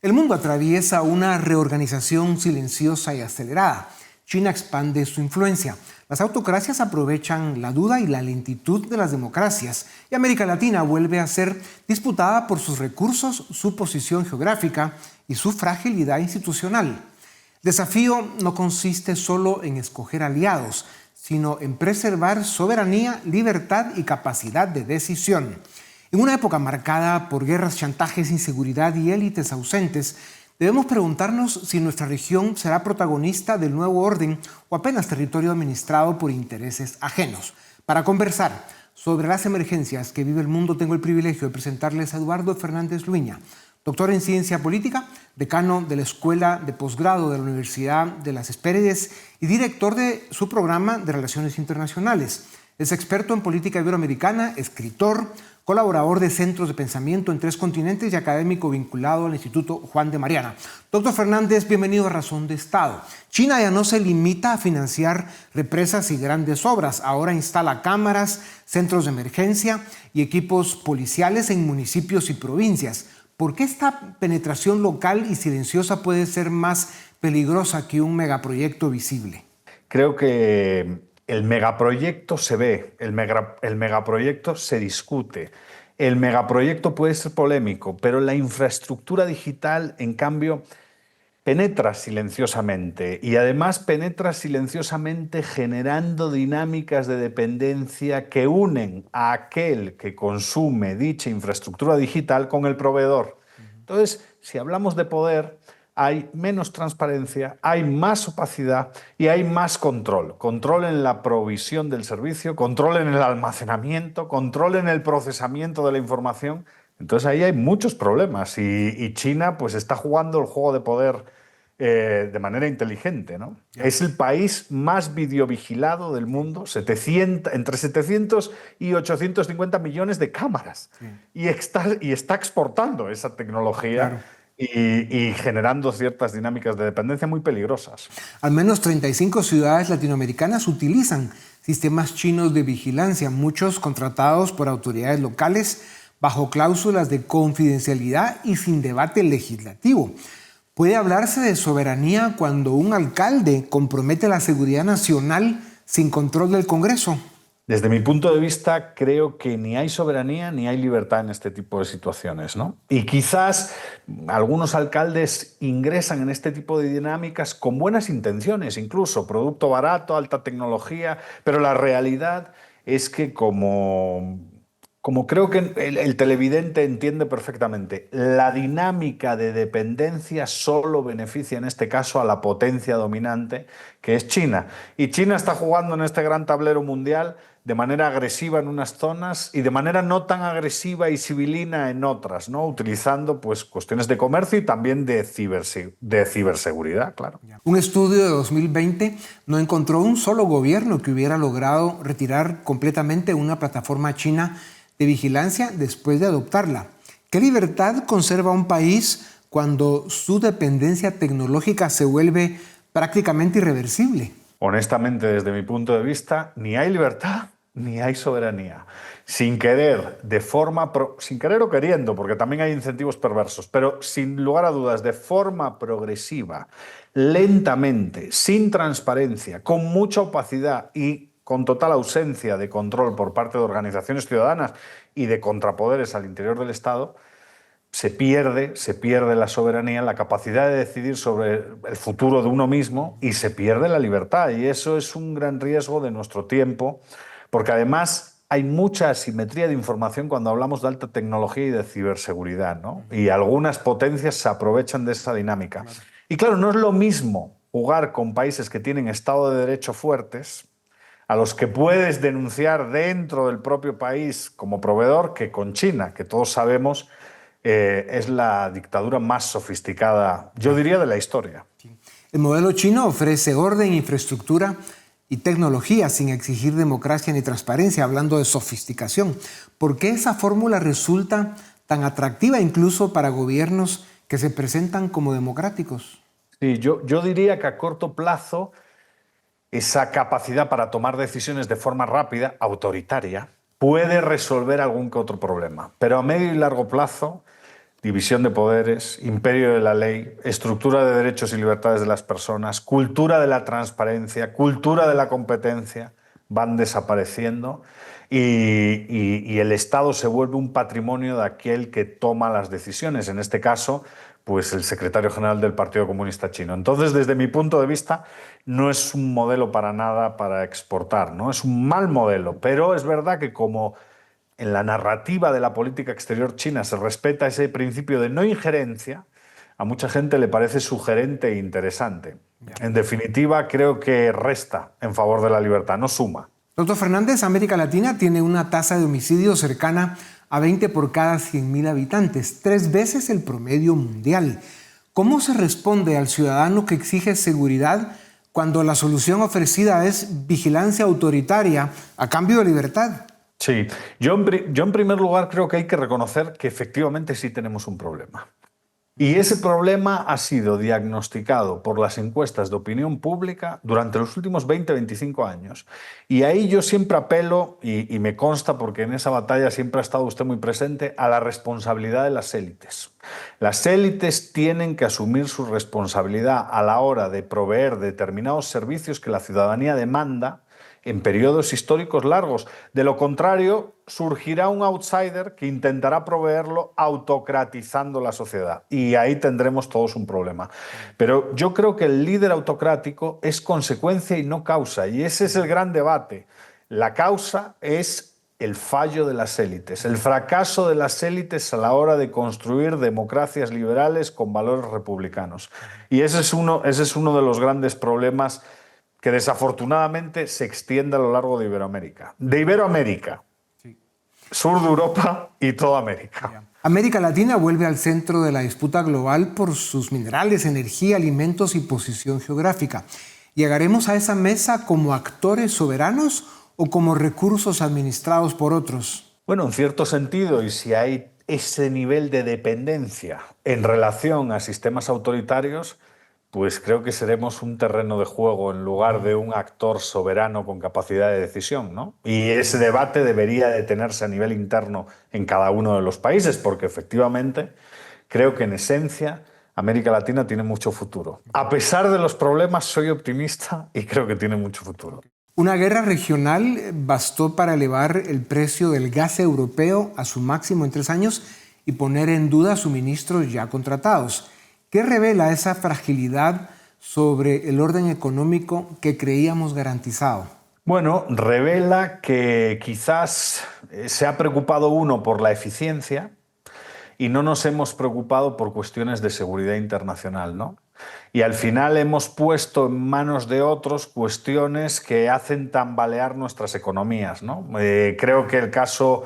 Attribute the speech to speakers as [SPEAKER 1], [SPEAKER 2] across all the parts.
[SPEAKER 1] El mundo atraviesa una reorganización silenciosa y acelerada. China expande su influencia. Las autocracias aprovechan la duda y la lentitud de las democracias. Y América Latina vuelve a ser disputada por sus recursos, su posición geográfica y su fragilidad institucional. El desafío no consiste solo en escoger aliados, sino en preservar soberanía, libertad y capacidad de decisión. En una época marcada por guerras, chantajes, inseguridad y élites ausentes, debemos preguntarnos si nuestra región será protagonista del nuevo orden o apenas territorio administrado por intereses ajenos. Para conversar sobre las emergencias que vive el mundo, tengo el privilegio de presentarles a Eduardo Fernández Luiña, doctor en Ciencia Política, decano de la Escuela de Posgrado de la Universidad de las Hespérides y director de su programa de Relaciones Internacionales. Es experto en política iberoamericana, escritor, colaborador de centros de pensamiento en 3 continentes y académico vinculado al Instituto Juan de Mariana. Doctor Fernández, bienvenido a Razón de Estado. China ya no se limita a financiar represas y grandes obras. Ahora instala cámaras, centros de emergencia y equipos policiales en municipios y provincias. ¿Por qué esta penetración local y silenciosa puede ser más peligrosa que un megaproyecto visible?
[SPEAKER 2] Creo que el megaproyecto se ve, el megaproyecto se discute, el megaproyecto puede ser polémico, pero la infraestructura digital, en cambio, penetra silenciosamente y además penetra silenciosamente generando dinámicas de dependencia que unen a aquel que consume dicha infraestructura digital con el proveedor. Entonces, si hablamos de poder, hay menos transparencia, hay más opacidad y hay más control. Control en la provisión del servicio, control en el almacenamiento, control en el procesamiento de la información. Entonces ahí hay muchos problemas y China pues está jugando el juego de poder de manera inteligente, ¿no? Es el país más videovigilado del mundo, entre 700 y 850 millones de cámaras. Y está exportando esa tecnología.
[SPEAKER 1] Claro.
[SPEAKER 2] Y generando ciertas dinámicas de dependencia muy peligrosas.
[SPEAKER 1] Al menos 35 ciudades latinoamericanas utilizan sistemas chinos de vigilancia, muchos contratados por autoridades locales bajo cláusulas de confidencialidad y sin debate legislativo. ¿Puede hablarse de soberanía cuando un alcalde compromete la seguridad nacional sin control del Congreso?
[SPEAKER 2] Desde mi punto de vista, creo que ni hay soberanía ni hay libertad en este tipo de situaciones, ¿no? Y quizás algunos alcaldes ingresan en este tipo de dinámicas con buenas intenciones, incluso producto barato, alta tecnología, pero la realidad es que como creo que el televidente entiende perfectamente, la dinámica de dependencia solo beneficia en este caso a la potencia dominante, que es China. Y China está jugando en este gran tablero mundial de manera agresiva en unas zonas y de manera no tan agresiva y civilina en otras, ¿no? Utilizando pues, cuestiones de comercio y también de ciberseguridad, claro.
[SPEAKER 1] Un estudio de 2020 no encontró un solo gobierno que hubiera logrado retirar completamente una plataforma china de vigilancia después de adoptarla. ¿Qué libertad conserva un país cuando su dependencia tecnológica se vuelve prácticamente irreversible?
[SPEAKER 2] Honestamente, desde mi punto de vista, ni hay libertad ni hay soberanía. Sin querer o queriendo, porque también hay incentivos perversos, pero sin lugar a dudas, de forma progresiva, lentamente, sin transparencia, con mucha opacidad y con total ausencia de control por parte de organizaciones ciudadanas y de contrapoderes al interior del Estado, se pierde la soberanía, la capacidad de decidir sobre el futuro de uno mismo y se pierde la libertad. Y eso es un gran riesgo de nuestro tiempo, porque además hay mucha asimetría de información cuando hablamos de alta tecnología y de ciberseguridad, ¿no? Y algunas potencias se aprovechan de esa dinámica. Y claro, no es lo mismo jugar con países que tienen Estado de Derecho fuertes, a los que puedes denunciar dentro del propio país como proveedor, que con China, que todos sabemos es la dictadura más sofisticada, yo diría, de la historia.
[SPEAKER 1] El modelo chino ofrece orden, infraestructura y tecnología sin exigir democracia ni transparencia, hablando de sofisticación. ¿Por qué esa fórmula resulta tan atractiva incluso para gobiernos que se presentan como democráticos?
[SPEAKER 2] Sí, yo diría que a corto plazo esa capacidad para tomar decisiones de forma rápida, autoritaria, puede resolver algún que otro problema. Pero a medio y largo plazo división de poderes, imperio de la ley, estructura de derechos y libertades de las personas, cultura de la transparencia, cultura de la competencia, van desapareciendo y el Estado se vuelve un patrimonio de aquel que toma las decisiones, en este caso, pues el secretario general del Partido Comunista Chino. Entonces, desde mi punto de vista, no es un modelo para nada para exportar, ¿no? Es un mal modelo, pero es verdad que como en la narrativa de la política exterior china se respeta ese principio de no injerencia, a mucha gente le parece sugerente e interesante. En definitiva, creo que resta en favor de la libertad, no suma.
[SPEAKER 1] Doctor Fernández, América Latina tiene una tasa de homicidio cercana a 20 por cada 100.000 habitantes, 3 veces el promedio mundial. ¿Cómo se responde al ciudadano que exige seguridad cuando la solución ofrecida es vigilancia autoritaria a cambio de libertad?
[SPEAKER 2] Sí, yo en primer lugar creo que hay que reconocer que efectivamente sí tenemos un problema. Y ese problema ha sido diagnosticado por las encuestas de opinión pública durante los últimos 20-25 años. Y ahí yo siempre apelo, y me consta porque en esa batalla siempre ha estado usted muy presente, a la responsabilidad de las élites. Las élites tienen que asumir su responsabilidad a la hora de proveer determinados servicios que la ciudadanía demanda en periodos históricos largos. De lo contrario, surgirá un outsider que intentará proveerlo autocratizando la sociedad. Y ahí tendremos todos un problema. Pero yo creo que el líder autocrático es consecuencia y no causa. Y ese es el gran debate. La causa es el fallo de las élites, el fracaso de las élites a la hora de construir democracias liberales con valores republicanos. Y ese es uno de los grandes problemas que desafortunadamente se extiende a lo largo de Iberoamérica. De Iberoamérica, sí, sur de Europa y toda América.
[SPEAKER 1] América Latina vuelve al centro de la disputa global por sus minerales, energía, alimentos y posición geográfica. ¿Llegaremos a esa mesa como actores soberanos o como recursos administrados por otros?
[SPEAKER 2] Bueno, en cierto sentido, y si hay ese nivel de dependencia en relación a sistemas autoritarios, pues creo que seremos un terreno de juego en lugar de un actor soberano con capacidad de decisión, ¿no? Y ese debate debería de tenerse a nivel interno en cada uno de los países, porque efectivamente creo que en esencia América Latina tiene mucho futuro. A pesar de los problemas, soy optimista y creo que tiene mucho futuro.
[SPEAKER 1] Una guerra regional bastó para elevar el precio del gas europeo a su máximo en 3 años y poner en duda suministros ya contratados. ¿Qué revela esa fragilidad sobre el orden económico que creíamos garantizado?
[SPEAKER 2] Bueno, revela que quizás se ha preocupado uno por la eficiencia y no nos hemos preocupado por cuestiones de seguridad internacional, ¿no? Y al final hemos puesto en manos de otros cuestiones que hacen tambalear nuestras economías, ¿no? Creo que el caso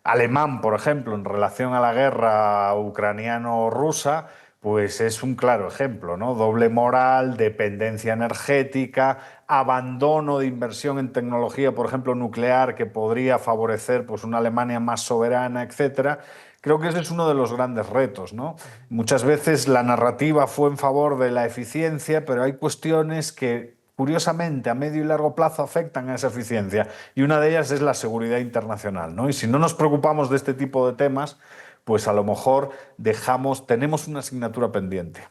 [SPEAKER 2] alemán, por ejemplo, en relación a la guerra ucraniano-rusa, pues es un claro ejemplo, ¿no? Doble moral, dependencia energética, abandono de inversión en tecnología, por ejemplo, nuclear, que podría favorecer pues, una Alemania más soberana, etcétera. Creo que ese es uno de los grandes retos, ¿no? Muchas veces la narrativa fue en favor de la eficiencia, pero hay cuestiones que, curiosamente, a medio y largo plazo afectan a esa eficiencia. Y una de ellas es la seguridad internacional, ¿no? Y si no nos preocupamos de este tipo de temas, pues a lo mejor tenemos una asignatura pendiente.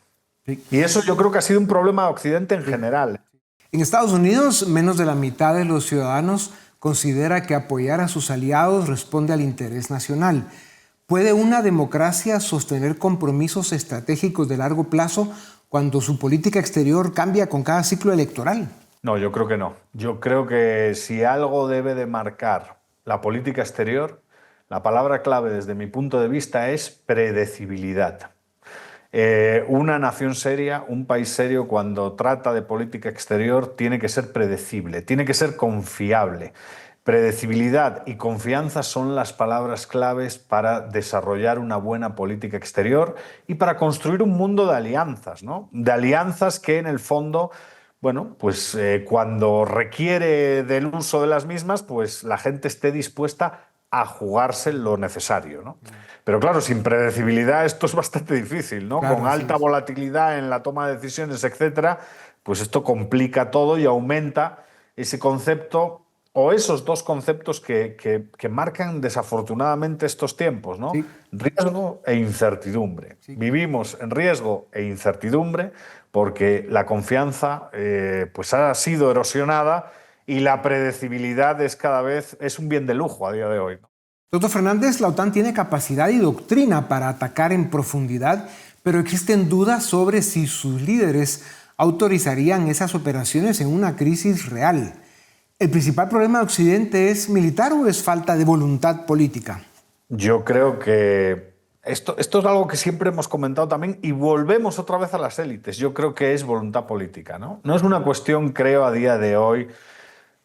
[SPEAKER 2] Sí. Y eso yo creo que ha sido un problema de Occidente en general.
[SPEAKER 1] En Estados Unidos, menos de la mitad de los ciudadanos considera que apoyar a sus aliados responde al interés nacional. ¿Puede una democracia sostener compromisos estratégicos de largo plazo cuando su política exterior cambia con cada ciclo electoral?
[SPEAKER 2] No, yo creo que no. Yo creo que si algo debe de marcar la política exterior, la palabra clave desde mi punto de vista es predecibilidad. Una nación seria, un país serio, cuando trata de política exterior, tiene que ser predecible, tiene que ser confiable. Predecibilidad y confianza son las palabras claves para desarrollar una buena política exterior y para construir un mundo de alianzas, ¿no? De alianzas que en el fondo, bueno, pues cuando requiere del uso de las mismas, pues la gente esté dispuesta a jugarse lo necesario, ¿no? Pero claro, sin predecibilidad esto es bastante difícil, ¿no? Claro, con alta volatilidad en la toma de decisiones, etcétera, pues esto complica todo y aumenta ese concepto o esos dos conceptos que marcan desafortunadamente estos tiempos, ¿no?
[SPEAKER 1] Sí,
[SPEAKER 2] Riesgo e incertidumbre.
[SPEAKER 1] sí.
[SPEAKER 2] Vivimos en riesgo e incertidumbre porque la confianza pues ha sido erosionada y la predecibilidad es cada vez es un bien de lujo a día de hoy.
[SPEAKER 1] Doctor Fernández, la OTAN tiene capacidad y doctrina para atacar en profundidad, pero existen dudas sobre si sus líderes autorizarían esas operaciones en una crisis real. ¿El principal problema de Occidente es militar o es falta de voluntad política?
[SPEAKER 2] Yo creo que esto es algo que siempre hemos comentado también y volvemos otra vez a las élites. Yo creo que es voluntad política, ¿no? No es una cuestión, creo, a día de hoy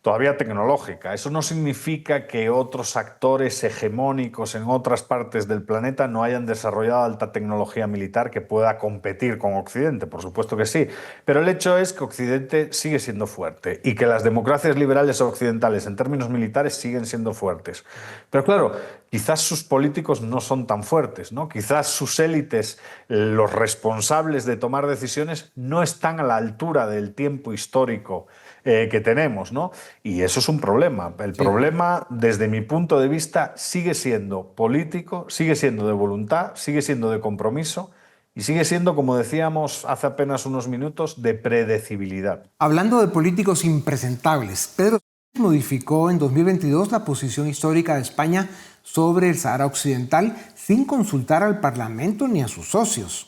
[SPEAKER 2] todavía tecnológica. Eso no significa que otros actores hegemónicos en otras partes del planeta no hayan desarrollado alta tecnología militar que pueda competir con Occidente. Por supuesto que sí. Pero el hecho es que Occidente sigue siendo fuerte y que las democracias liberales occidentales en términos militares siguen siendo fuertes. Pero claro, quizás sus políticos no son tan fuertes, ¿no? Quizás sus élites, los responsables de tomar decisiones, no están a la altura del tiempo histórico que tenemos, ¿no? Y eso es un problema. El
[SPEAKER 1] Sí.
[SPEAKER 2] problema, desde mi punto de vista, sigue siendo político, sigue siendo de voluntad, sigue siendo de compromiso y sigue siendo, como decíamos hace apenas unos minutos, de predecibilidad.
[SPEAKER 1] Hablando de políticos impresentables, Pedro Sánchez modificó en 2022 la posición histórica de España sobre el Sahara Occidental sin consultar al Parlamento ni a sus socios.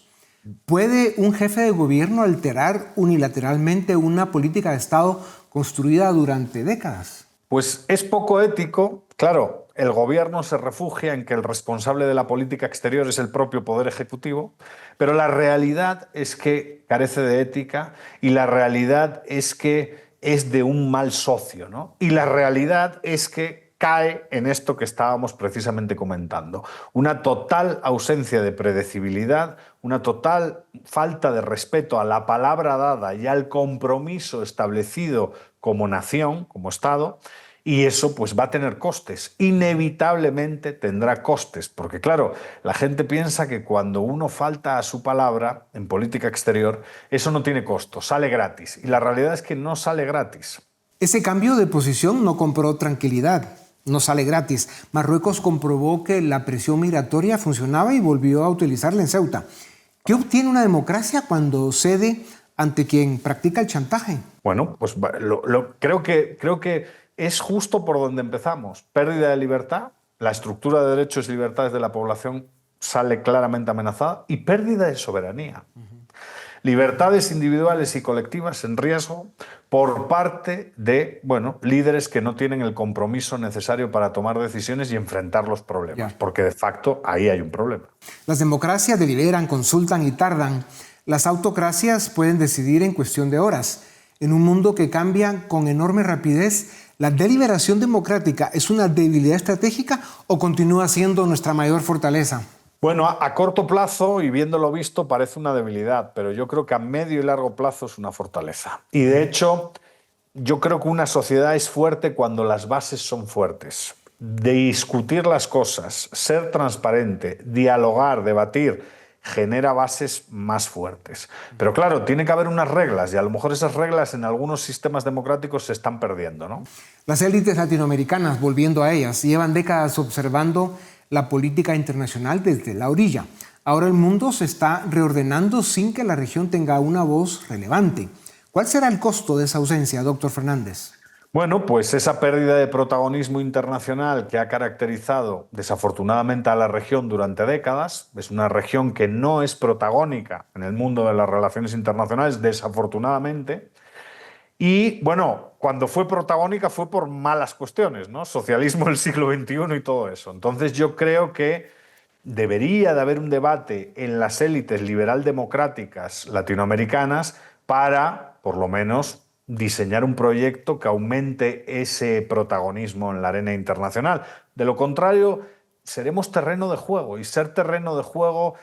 [SPEAKER 1] ¿Puede un jefe de gobierno alterar unilateralmente una política de Estado construida durante décadas?
[SPEAKER 2] Pues es poco ético. Claro, el gobierno se refugia en que el responsable de la política exterior es el propio Poder Ejecutivo, pero la realidad es que carece de ética y la realidad es que es de un mal socio, ¿no? Y la realidad es que cae en esto que estábamos precisamente comentando. Una total ausencia de predecibilidad, una total falta de respeto a la palabra dada y al compromiso establecido como nación, como Estado, y eso pues va a tener costes, inevitablemente tendrá costes, porque claro, la gente piensa que cuando uno falta a su palabra en política exterior, eso no tiene costo, sale gratis, y la realidad es que no sale gratis.
[SPEAKER 1] Ese cambio de posición no compró tranquilidad, no sale gratis. Marruecos comprobó que la presión migratoria funcionaba y volvió a utilizarla en Ceuta. ¿Qué obtiene una democracia cuando cede ante quien practica el chantaje?
[SPEAKER 2] Bueno, pues creo que es justo por donde empezamos. Pérdida de libertad, la estructura de derechos y libertades de la población sale claramente amenazada y pérdida de soberanía. Libertades individuales y colectivas en riesgo por parte de, bueno, líderes que no tienen el compromiso necesario para tomar decisiones y enfrentar los problemas,
[SPEAKER 1] Ya.
[SPEAKER 2] porque de facto ahí hay un problema.
[SPEAKER 1] Las democracias deliberan, consultan y tardan. Las autocracias pueden decidir en cuestión de horas. En un mundo que cambia con enorme rapidez, ¿la deliberación democrática es una debilidad estratégica o continúa siendo nuestra mayor fortaleza?
[SPEAKER 2] Bueno, a corto plazo y viéndolo visto parece una debilidad, pero yo creo que a medio y largo plazo es una fortaleza. Y de hecho, yo creo que una sociedad es fuerte cuando las bases son fuertes. Discutir las cosas, ser transparente, dialogar, debatir, genera bases más fuertes. Pero claro, tiene que haber unas reglas y a lo mejor esas reglas en algunos sistemas democráticos se están perdiendo, ¿no?
[SPEAKER 1] Las élites latinoamericanas, volviendo a ellas, llevan décadas observando la política internacional desde la orilla. Ahora el mundo se está reordenando sin que la región tenga una voz relevante. ¿Cuál será el costo de esa ausencia, doctor Fernández?
[SPEAKER 2] Bueno, pues esa pérdida de protagonismo internacional que ha caracterizado desafortunadamente a la región durante décadas, es una región que no es protagónica en el mundo de las relaciones internacionales, desafortunadamente, y bueno, cuando fue protagónica fue por malas cuestiones, ¿no? Socialismo del siglo XXI y todo eso. Entonces yo creo que debería de haber un debate en las élites liberal-democráticas latinoamericanas para, por lo menos, diseñar un proyecto que aumente ese protagonismo en la arena internacional. De lo contrario, seremos terreno de juego y ser terreno de juego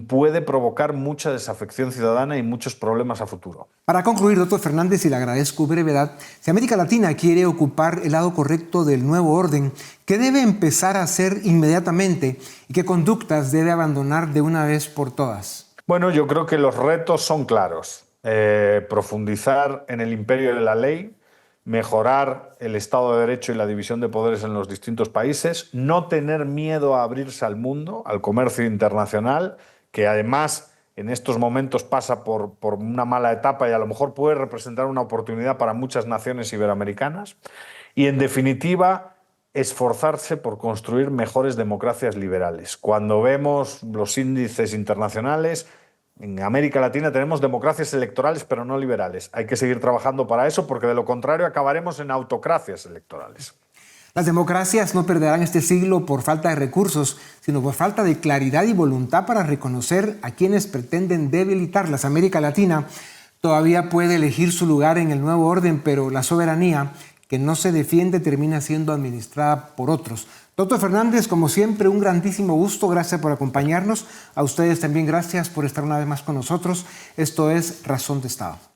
[SPEAKER 2] puede provocar mucha desafección ciudadana y muchos problemas a futuro.
[SPEAKER 1] Para concluir, doctor Fernández, y le agradezco brevedad, si América Latina quiere ocupar el lado correcto del nuevo orden, ¿qué debe empezar a hacer inmediatamente y qué conductas debe abandonar de una vez por todas?
[SPEAKER 2] Bueno, yo creo que los retos son claros. Profundizar en el imperio de la ley, mejorar el Estado de Derecho y la división de poderes en los distintos países, no tener miedo a abrirse al mundo, al comercio internacional, que además en estos momentos pasa por una mala etapa y a lo mejor puede representar una oportunidad para muchas naciones iberoamericanas. Y en definitiva, esforzarse por construir mejores democracias liberales. Cuando vemos los índices internacionales, en América Latina tenemos democracias electorales, pero no liberales. Hay que seguir trabajando para eso, porque de lo contrario acabaremos en autocracias electorales.
[SPEAKER 1] Las democracias no perderán este siglo por falta de recursos, sino por falta de claridad y voluntad para reconocer a quienes pretenden debilitarlas. América Latina todavía puede elegir su lugar en el nuevo orden, pero la soberanía que no se defiende termina siendo administrada por otros. Doctor Fernández, como siempre, un grandísimo gusto. Gracias por acompañarnos. A ustedes también gracias por estar una vez más con nosotros. Esto es Razón de Estado.